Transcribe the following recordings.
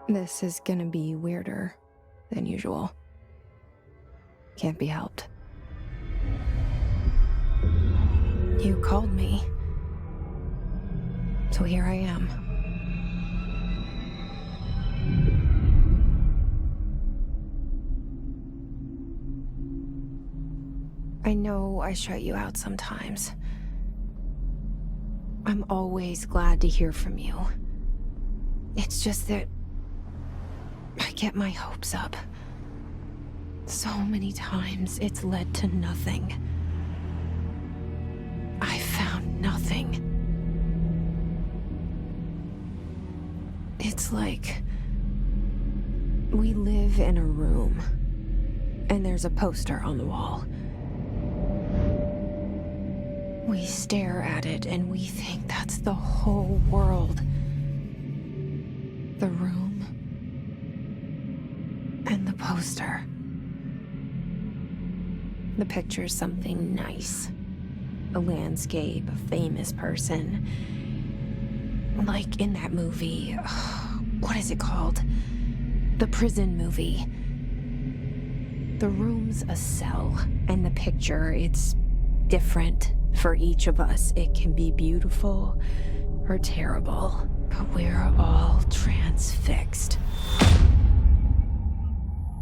This is gonna be weirder than usual. Can't be helped. You called me. So here I am. I know I shut you out sometimes. I'm always glad to hear from you. It's just that I get my hopes up. So many times it's led to nothing. I found nothing. It's like we live in a room, and there's a poster on the wall. We stare at it and we think that's the whole world. The room and the poster. The picture's something nice. A landscape, a famous person. Like in that movie, what is it called? The prison movie. The room's a cell, and the picture, it's different for each of us. It can be beautiful or terrible, but we're all transfixed.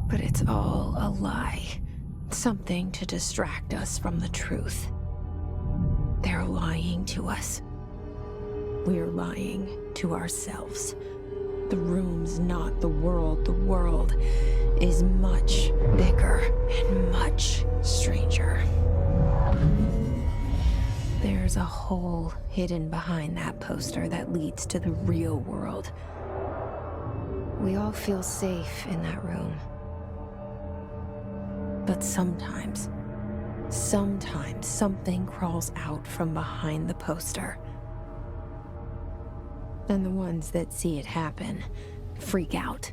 But it's all a lie. Something to distract us from the truth. They're lying to us. We're lying to ourselves. The room's not the world. The world is much bigger and much stranger. There's a hole hidden behind that poster that leads to the real world. We all feel safe in that room. But sometimes something crawls out from behind the poster. And the ones that see it happen freak out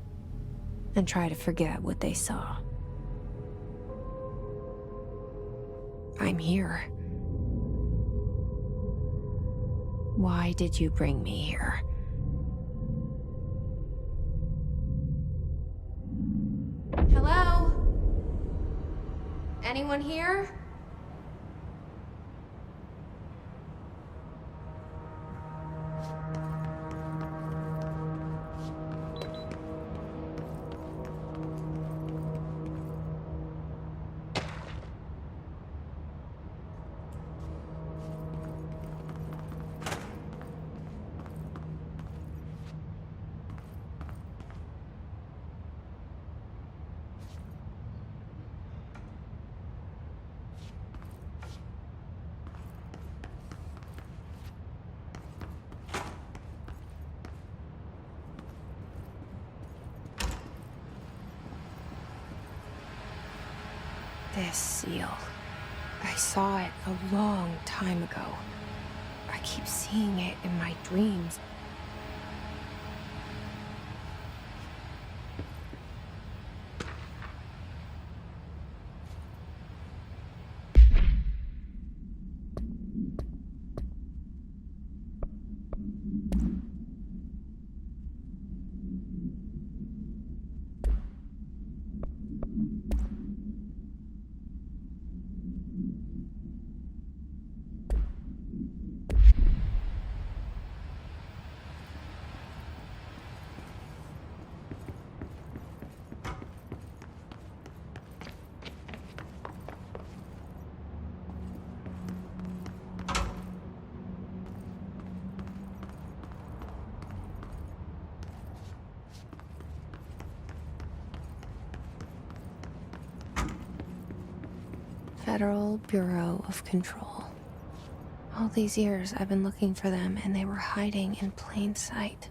and try to forget what they saw. I'm here. Why did you bring me here? Hello? Anyone here? This seal. I saw it a long time ago. I keep seeing it in my dreams. Federal Bureau of Control. All these years I've been looking for them, and they were hiding in plain sight.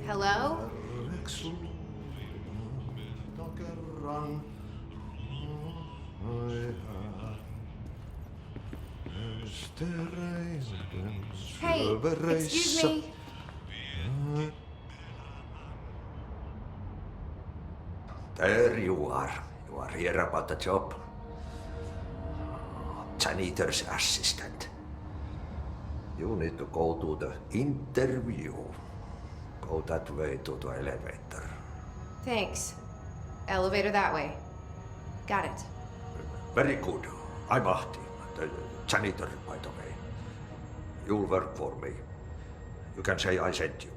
Hello? Hey, excuse me. There you are. You are here about the job. Janitor's assistant. You need to go to the interview. Go that way to the elevator. Thanks. Elevator that way. Got it. Very good. I'm Ahti, the janitor, by the way. You'll work for me. You can say I sent you.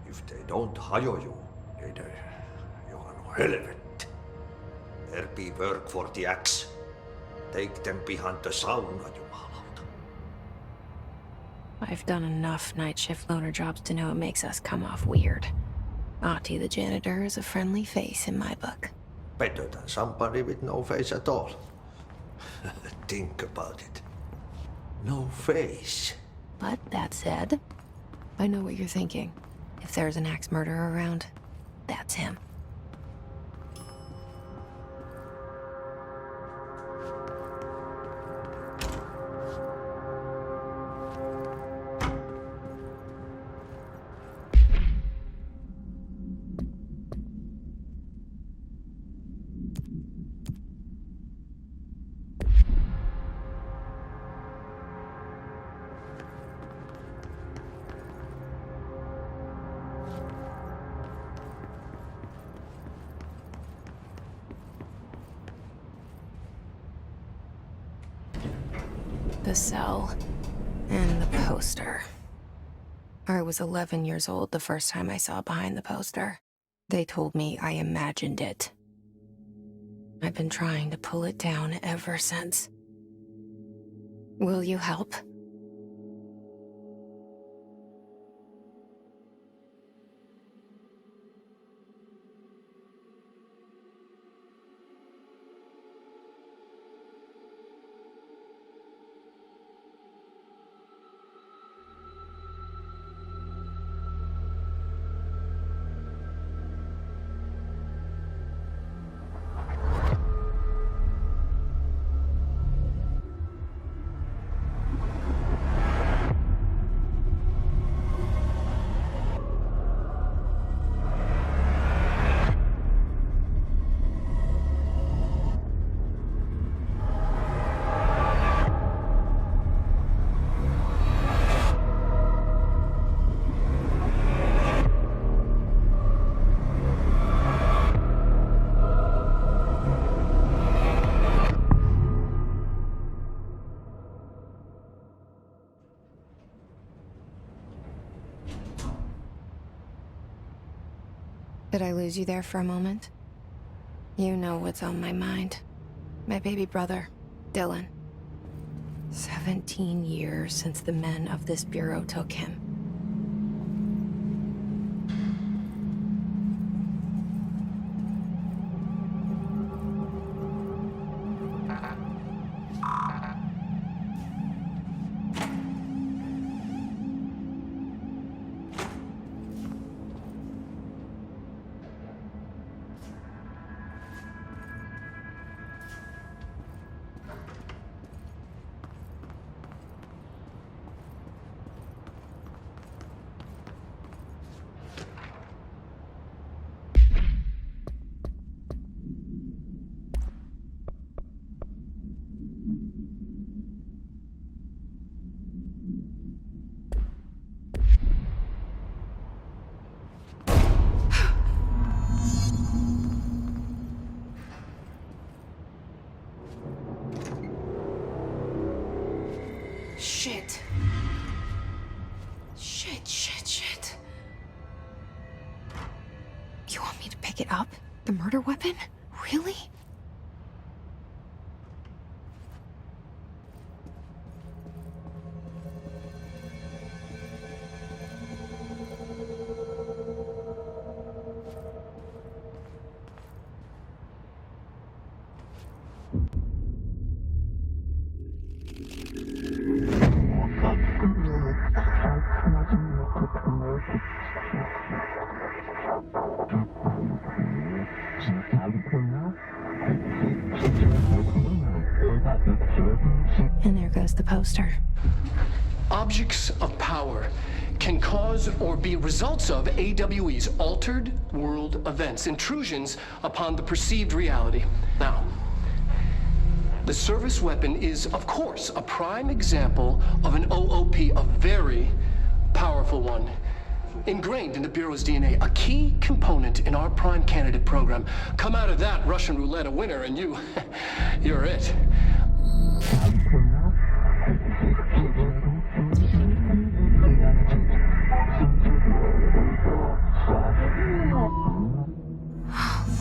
If they don't hire you, niin Johan helvet. There be work for the axe. Take them behind the sauna, jumalauta. I've done enough night shift loner jobs to know it makes us come off weird. Ahti the janitor is a friendly face in my book. Better than somebody with no face at all. Think about it. No face. But that said, I know what you're thinking. If there's an axe murderer around, that's him. The cell and the poster. I was 11 years old the first time I saw behind the poster. They told me I imagined it. I've been trying to pull it down ever since. Will you help? Did I lose you there for a moment? You know what's on my mind. My baby brother, Dylan. 17 years since the men of this bureau took him. Shit. Shit. You want me to pick it up? The murder weapon? Really? says the poster. Objects of power can cause or be results of AWE's altered world events, intrusions upon the perceived reality. Now, the service weapon is, of course, a prime example of an OOP, a very powerful one. Ingrained in the Bureau's DNA, a key component in our prime candidate program. Come out of that Russian roulette a winner and you're it.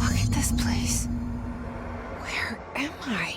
Look at this place. Where am I?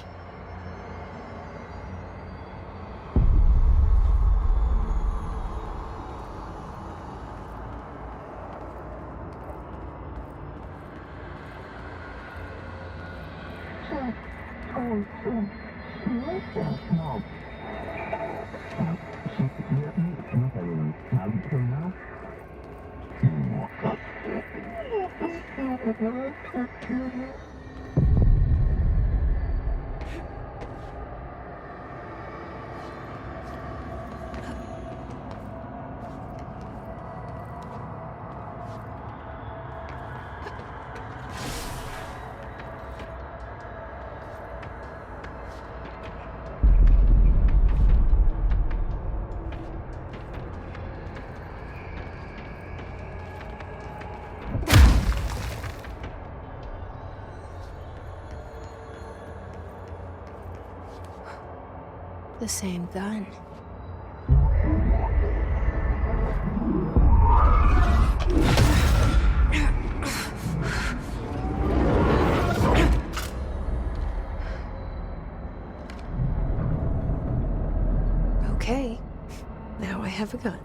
The same gun. Okay, now I have a gun.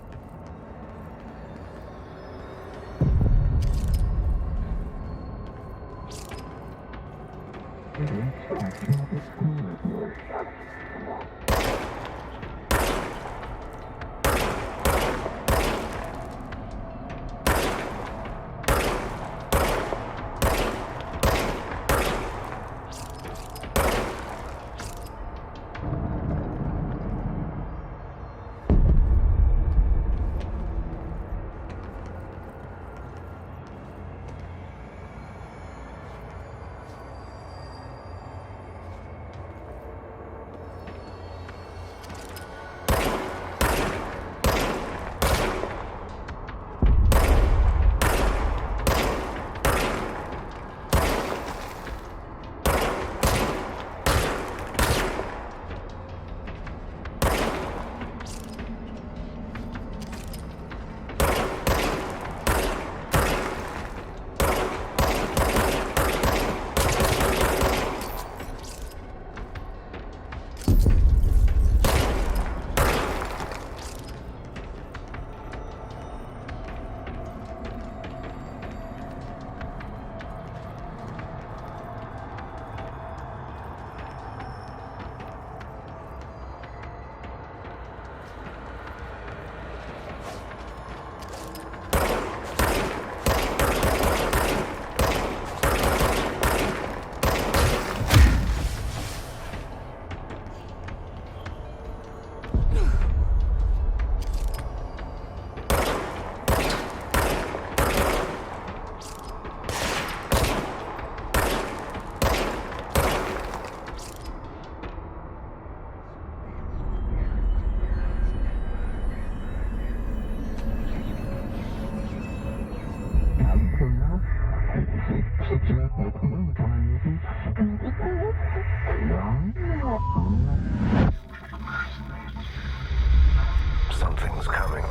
Something's coming.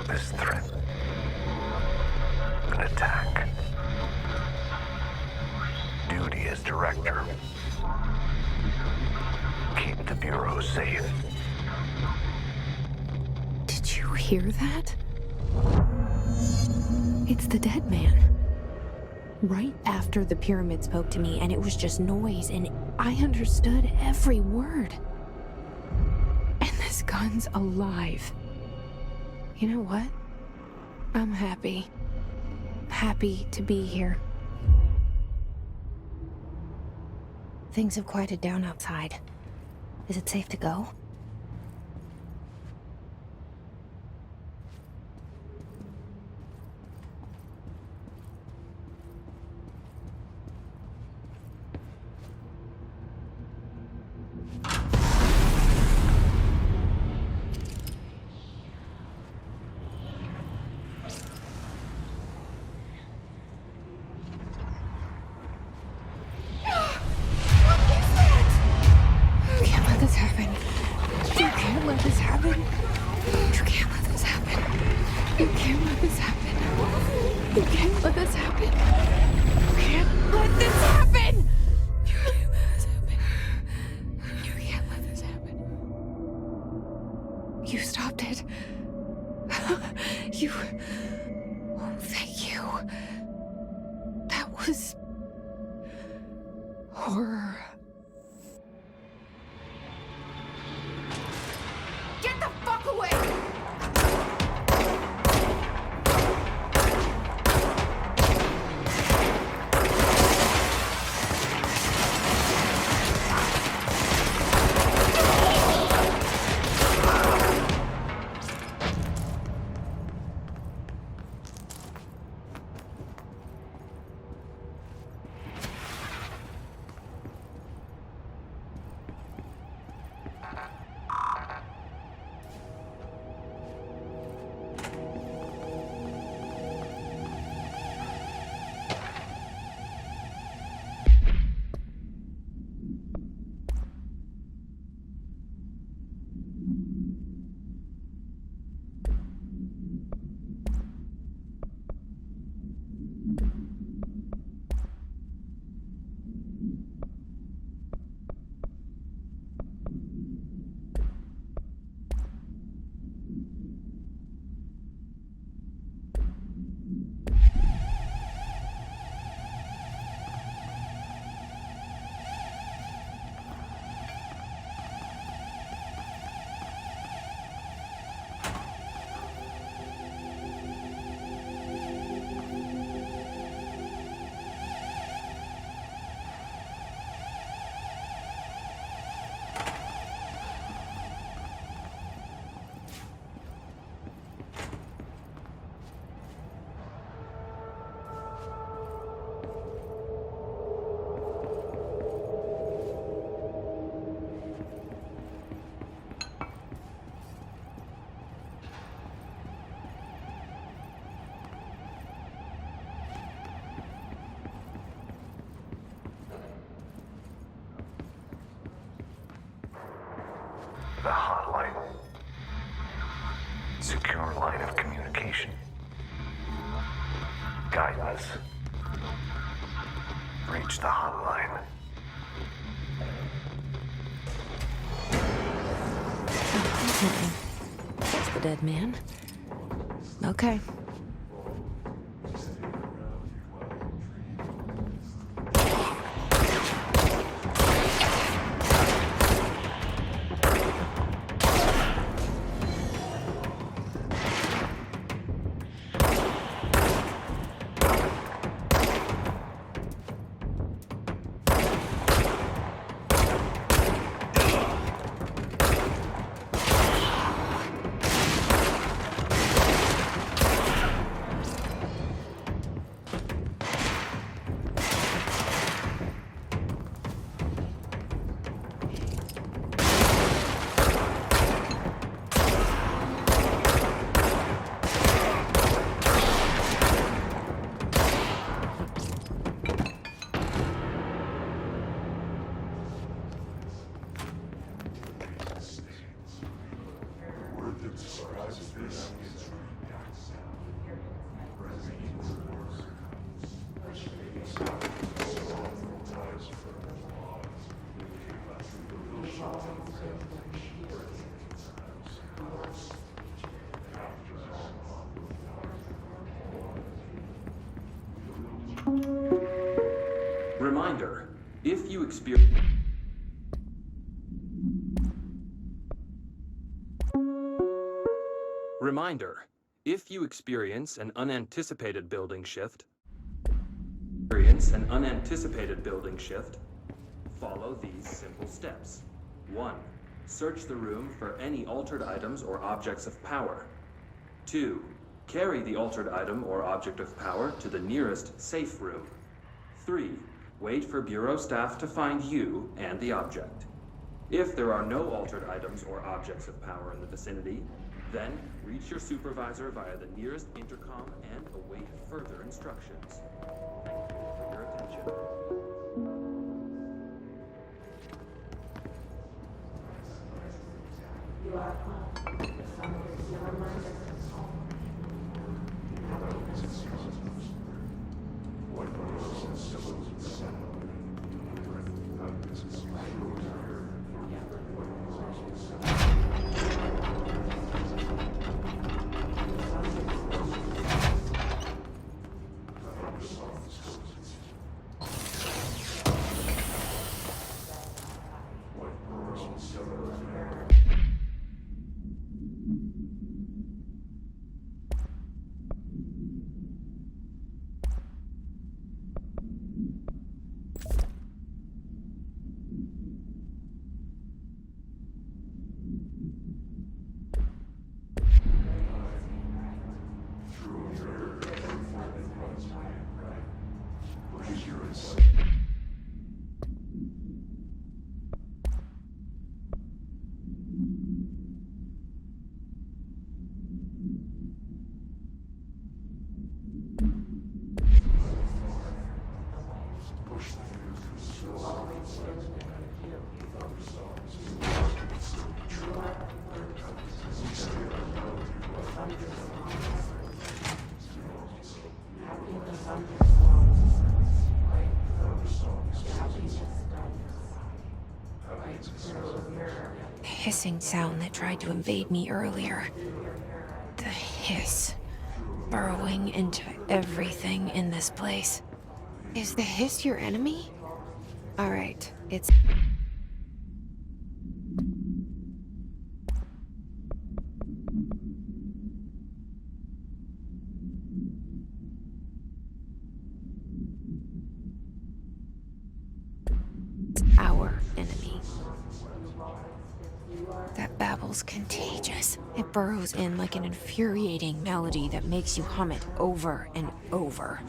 This threat. An attack. Duty as director. Keep the Bureau safe. Did you hear that? It's the dead man. Right after the pyramid spoke to me, and it was just noise, and I understood every word. And this gun's alive. You know what? I'm happy. Happy to be here. Things have quieted down outside. Is it safe to go? You stopped it. You... Oh, thank you. That was... horror. Get the fuck away! The hotline. Secure line of communication. Guidance. Reach the hotline. That's the dead man. Okay. Reminder, if you experience... Reminder, if you experience an unanticipated building shift, follow these simple steps. 1. Search the room for any altered items or objects of power. 2. Carry the altered item or object of power to the nearest safe room. 3. Wait for Bureau staff to find you and the object. If there are no altered items or objects of power in the vicinity, then reach your supervisor via the nearest intercom and await further instructions. Thank you for your attention. Hissing sound that tried to invade me earlier. The hiss, burrowing into everything in this place. Is the hiss your enemy? Alright, it's... our enemy. That babble's contagious. It burrows in like an infuriating melody that makes you hum it over and over.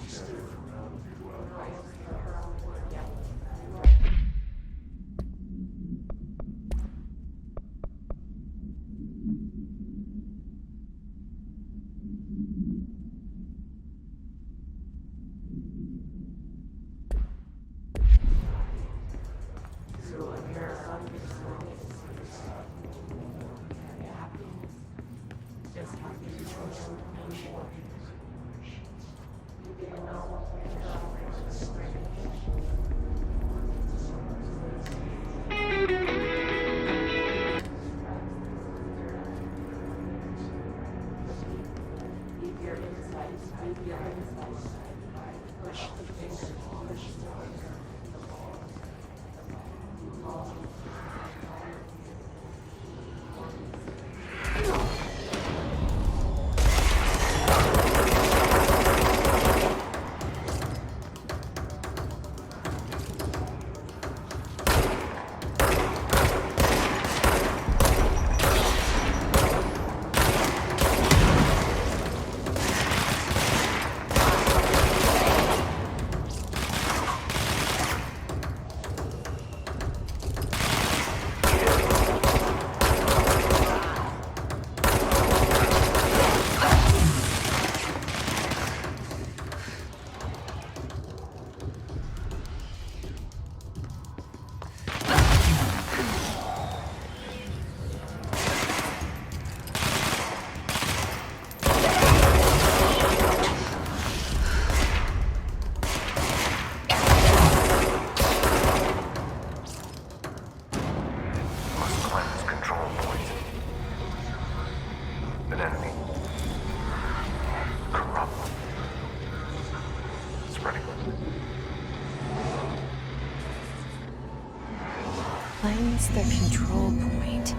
Cleanse the control point.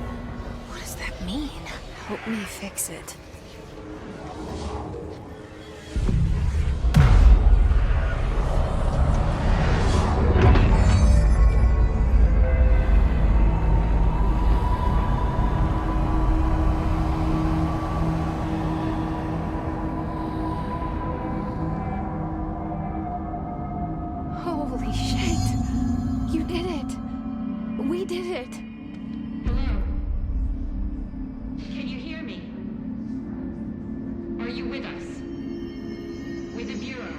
What does that mean? Help me fix it. We did it! Hello? Can you hear me? Are you with us? With the Bureau?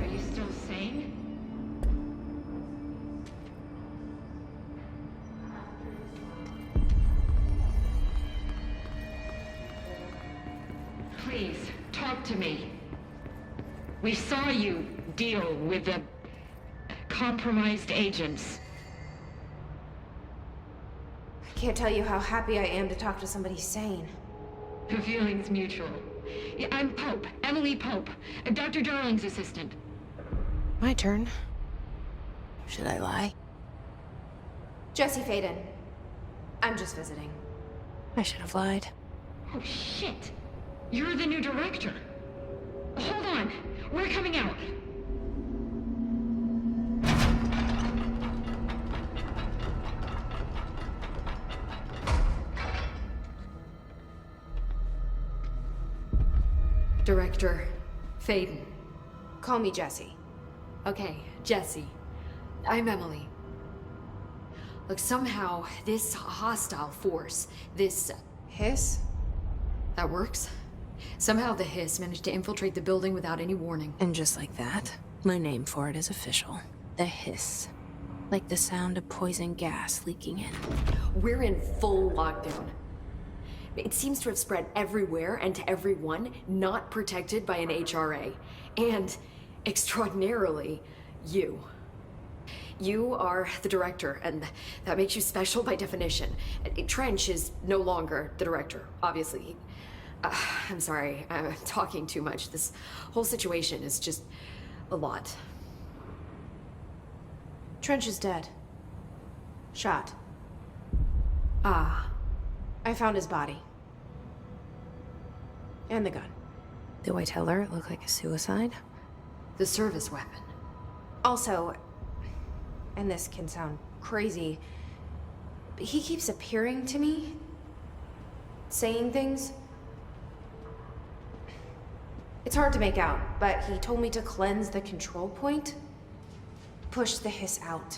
Are you still sane? Please, talk to me. We saw you deal with the compromised agents. I can't tell you how happy I am to talk to somebody sane. The feeling's mutual. Yeah, I'm Pope, Emily Pope, Dr. Darling's assistant. My turn. Should I lie? Jesse Faden. I'm just visiting. I should have lied. Oh, shit. You're the new director. Hold on. We're coming out. Director Faden. Call me Jesse. Okay, Jesse. I'm Emily. Look, somehow this hostile force, this... Hiss? that works? Somehow the Hiss managed to infiltrate the building without any warning. And just like that, my name for it is official. The Hiss. Like the sound of poison gas leaking in. We're in full lockdown. It seems to have spread everywhere and to everyone not protected by an HRA. And, extraordinarily, you. You are the director, and that makes you special by definition. Trench is no longer the director, obviously. I'm sorry, I'm talking too much. This whole situation is just a lot. Trench is dead. Shot. Ah. I found his body. And the gun. Do I tell her it looked like a suicide? The service weapon. Also, and this can sound crazy, but he keeps appearing to me, saying things. It's hard to make out, but he told me to cleanse the control point, push the Hiss out.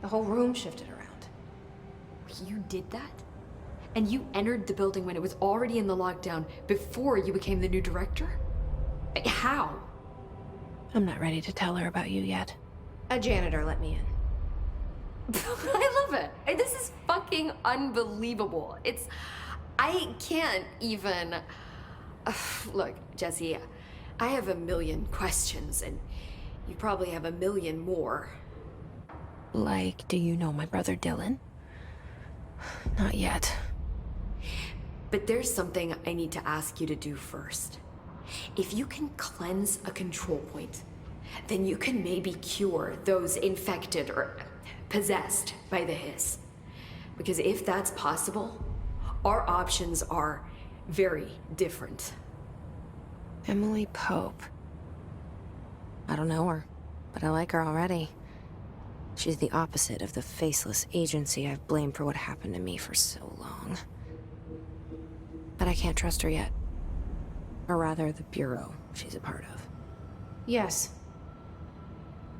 The whole room shifted around. You did that? And you entered the building when it was already in the lockdown before you became the new director? How? I'm not ready to tell her about you yet. A janitor let me in. I love it. This is fucking unbelievable. I can't even... Look, Jesse, I have a million questions, and you probably have a million more. Like, do you know my brother Dylan? Not yet. But there's something I need to ask you to do first. If you can cleanse a control point, then you can maybe cure those infected or possessed by the Hiss. Because if that's possible, our options are very different. Emily Pope. I don't know her, but I like her already. She's the opposite of the faceless agency I've blamed for what happened to me for so long. But I can't trust her yet. Or rather, the Bureau she's a part of. Yes.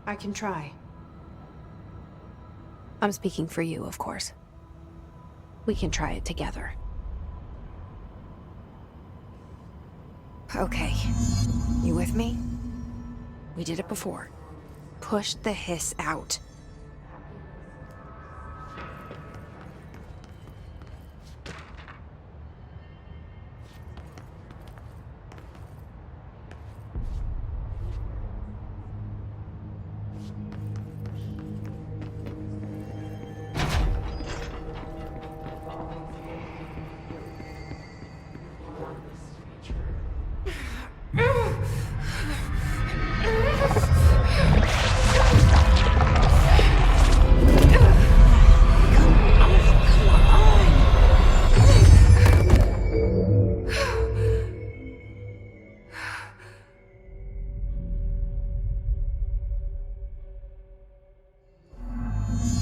I can try. I'm speaking for you, of course. We can try it together. Okay. You with me? We did it before. Push the Hiss out.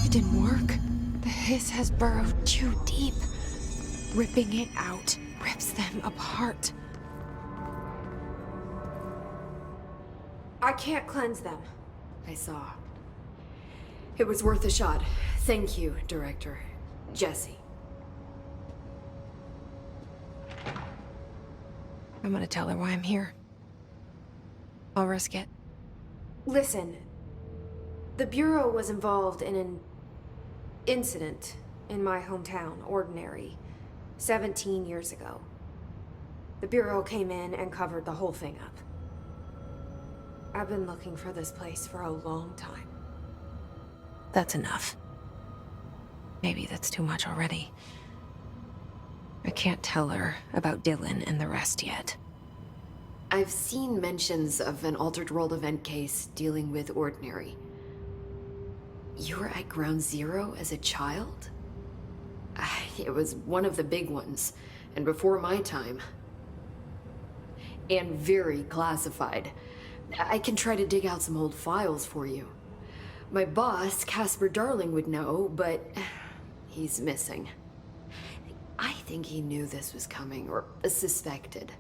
It didn't work. The Hiss has burrowed too deep. Ripping it out rips them apart. I can't cleanse them. I saw. It was worth a shot. Thank you, Director. Jesse. I'm gonna tell her why I'm here. I'll risk it. Listen, the Bureau was involved in an incident in my hometown, Ordinary, 17 years ago. The Bureau came in and covered the whole thing up. I've been looking for this place for a long time. That's enough. Maybe that's too much already. I can't tell her about Dylan and the rest yet. I've seen mentions of an Altered World event case dealing with Ordinary. You were at Ground Zero as a child? It was one of the big ones, and before my time. And very classified. I can try to dig out some old files for you. My boss, Casper Darling, would know, but he's missing. I think he knew this was coming, or suspected.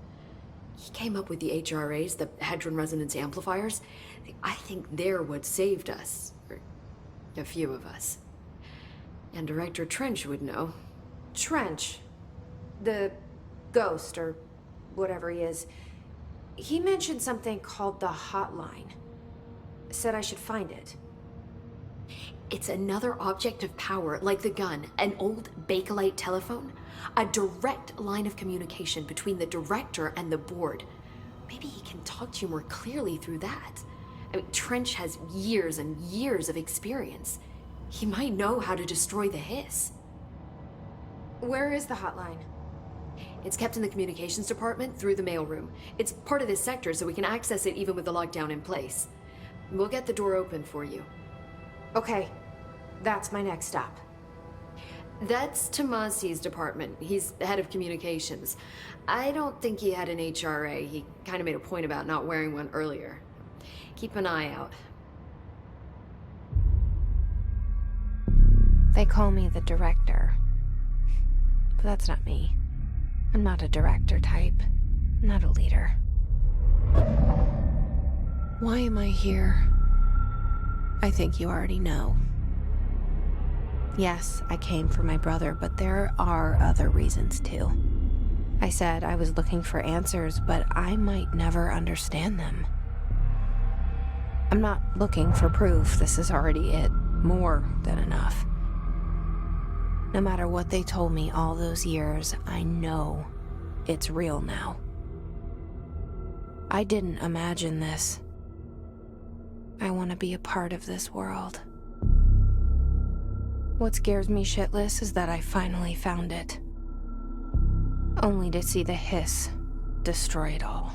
He came up with the HRAs, the Hadron Resonance Amplifiers. I think they're what saved us, or a few of us. And Director Trench would know. Trench? The ghost, or whatever he is. He mentioned something called the Hotline. Said I should find it. It's another object of power, like the gun, an old Bakelite telephone. A direct line of communication between the director and the board. Maybe he can talk to you more clearly through that. I mean, Trench has years and years of experience. He might know how to destroy the hiss. Where is the hotline? It's kept in the communications department through the mailroom. It's part of this sector, so we can access it even with the lockdown in place. We'll get the door open for you. Okay, that's my next stop. That's Tomasi's department. He's head of communications. I don't think he had an HRA. He kind of made a point about not wearing one earlier. Keep an eye out. They call me the director. But that's not me. I'm not a director type. I'm not a leader. Why am I here? I think you already know. Yes, I came for my brother, but there are other reasons too. I said I was looking for answers, but I might never understand them. I'm not looking for proof. This is already it. More than enough. No matter what they told me all those years, I know it's real now. I didn't imagine this. I want to be a part of this world. What scares me shitless is that I finally found it. Only to see the hiss destroy it all.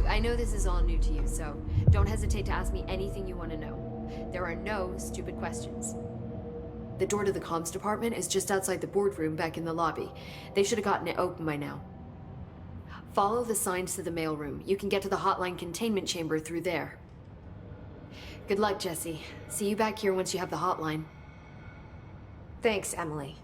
I know this is all new to you, so don't hesitate to ask me anything you want to know. There are no stupid questions. The door to the comms department is just outside the boardroom back in the lobby. They should have gotten it open by now. Follow the signs to the mailroom. You can get to the hotline containment chamber through there. Good luck, Jesse. See you back here once you have the hotline. Thanks, Emily.